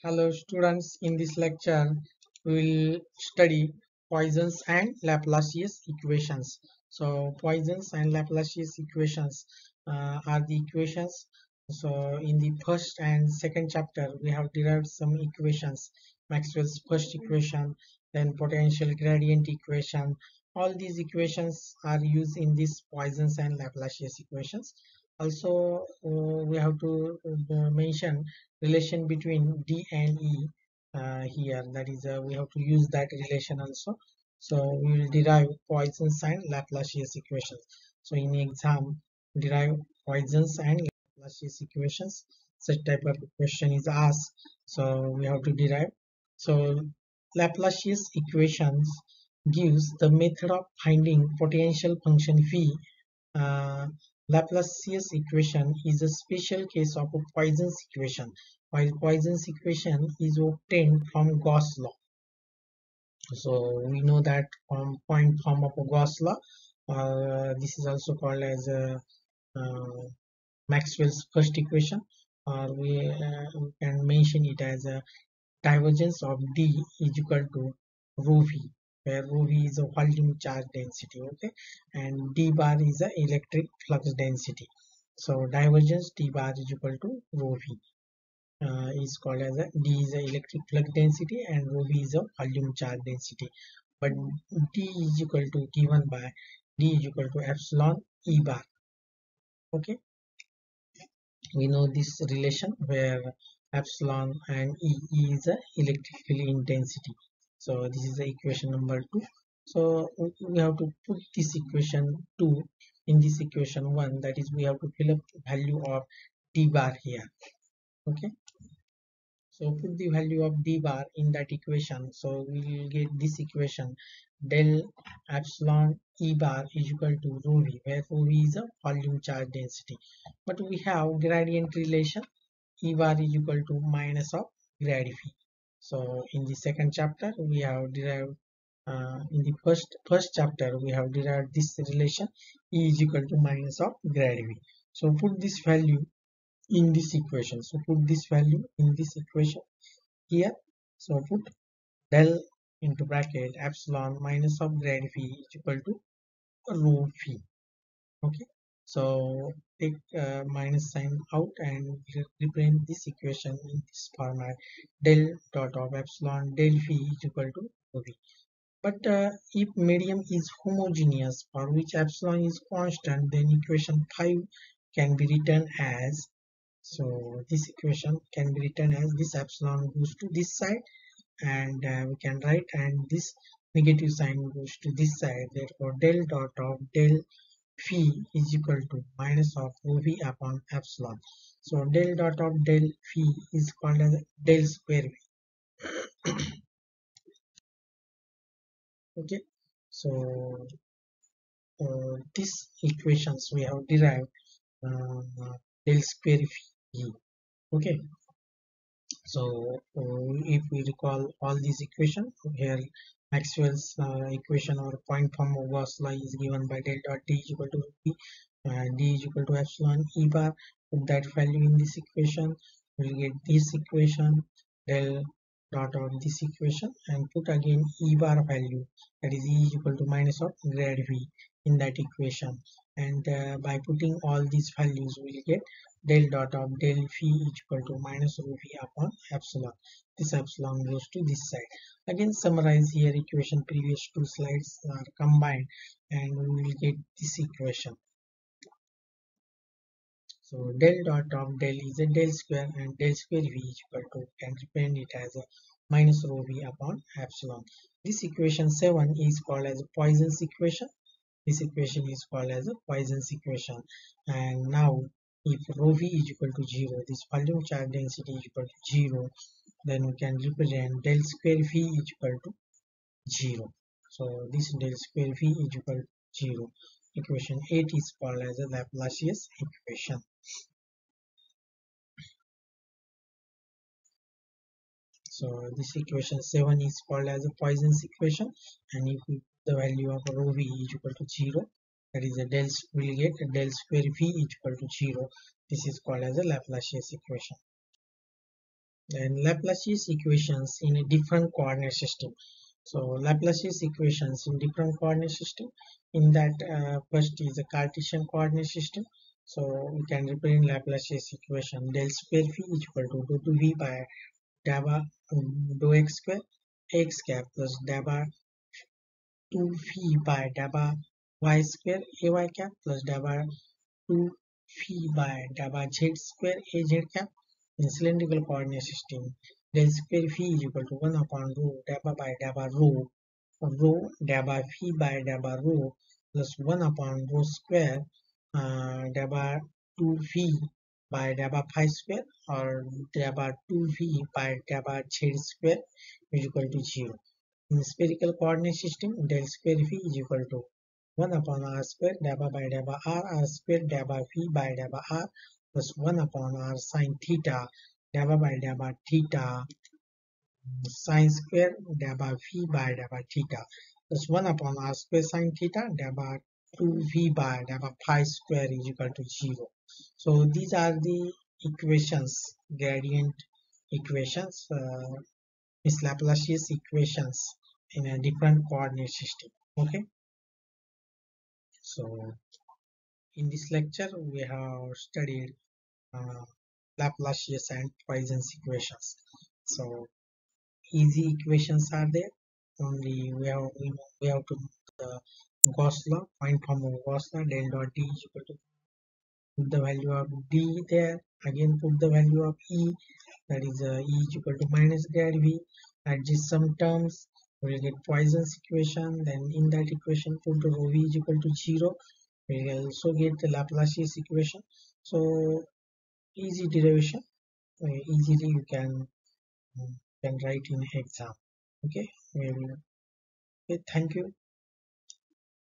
Hello students, in this lecture we will study Poisson's and Laplacius equations. So Poisson's and Laplacius equations are the equations. So in the first and second chapter we have derived some equations, Maxwell's first equation, then potential gradient equation. All these equations are used in this Poisson's and Laplacius equations. Also we have to mention relation between D and E here, that is we have to use that relation also. So we will derive Poisson's and Laplacius equations. So in exam, derive Poisson's and Laplacius equations, such type of question is asked, so we have to derive. So Laplacius equations gives the method of finding potential function phi. uh, Laplacius equation is a special case of a Poisson's equation, while Poisson's equation is obtained from Gauss law. So we know that from point form of a Gauss law, this is also called as Maxwell's first equation, or we can mention it as a divergence of D is equal to rho v, where rho v is a volume charge density, okay, and d bar is the electric flux density. So divergence d bar is equal to rho v is called as a d is the electric flux density and rho v is a volume charge density. But d is equal to given by d is equal to epsilon e bar. Okay, we know this relation where epsilon and E is the electrical intensity. So this is the equation number 2. So we have to put this equation 2 in this equation 1, that is we have to fill up the value of d bar here. Okay, so put the value of d bar in that equation, so we will get this equation: del epsilon e bar is equal to rho v, where rho v is a volume charge density. But we have gradient relation, E bar is equal to minus of grad phi. So in the second chapter we have derived, in the first chapter we have derived this relation, E is equal to minus of grad phi. So put this value in this equation. So put this value in this equation here. So put del into bracket epsilon minus of grad phi is equal to rho phi. Okay, so take minus sign out and represent this equation in this format: del dot of epsilon del phi is equal to rho v. But if medium is homogeneous for which epsilon is constant, then equation 5 can be written as, so this equation can be written as this epsilon goes to this side, and we can write, and this negative sign goes to this side. Therefore del dot of del phi is equal to minus of rho v upon epsilon. So del dot of del phi is called as del square v. Okay, so these equations we have derived del square phi. Okay, so if we recall all these equations here, Maxwell's equation or point form of Gauss law is given by del dot d is equal to p, d is equal to epsilon e bar. Put that value in this equation, we'll get this equation, del dot of this equation, and put again e bar value, that is e is equal to minus of grad v in that equation. And by putting all these values we'll get del dot of del phi is equal to minus rho v upon epsilon. This epsilon goes to this side. Again summarize here, equation previous two slides are combined and we will get this equation. So del dot of del is a del square, and del square v is equal to, can represent it as a minus rho v upon epsilon. This equation 7 is called as a Poisson's equation. This equation is called as a Poisson's equation. And now if rho v is equal to 0, this volume charge density is equal to 0, then we can represent del square v is equal to 0. So this del square v is equal to 0. Equation 8 is called as a Laplacius equation. So this equation 7 is called as a Poisson's equation, and if we put the value of rho v is equal to 0, that is a del, will get a del square v is equal to 0. This is called as a Laplacius equation. Then Laplace's equations in a different coordinate system. So Laplace's equations in different coordinate system. In that, first is a Cartesian coordinate system. So we can represent Laplace's equation del square phi is equal to dou 2v by daba dou x square x cap plus daba 2phi by daba y square ay cap plus daba 2phi by daba z square az cap in cylindrical coordinate system. Del square phi is equal to 1 upon rho daba by daba rho daba phi by daba rho plus 1 upon rho square daba 2 phi by daba phi square or daba 2 phi by daba z square is equal to 0. In spherical coordinate system, del square phi is equal to 1 upon r square daba by daba r square daba phi by daba r plus 1 upon r sine theta daba by daba theta sine square daba phi by daba theta plus 1 upon r square sine theta daba 2 v by daba phi square is equal to 0. So these are the equations, gradient equations, is Laplace's equations in a different coordinate system. Okay, so in this lecture we have studied uh, Laplace's and Poisson's equations. So easy equations are there. Only we have to the Gauss law, find form of Gauss law. Del dot D is equal to put the value of D there. Again put the value of E, that is E is equal to minus grad V. Adjust some terms, we will get Poisson's equation. Then in that equation put the rho V is equal to 0. We will also get the Laplace's equation. So easy derivation, easily you can write in exam. Okay, okay, thank you.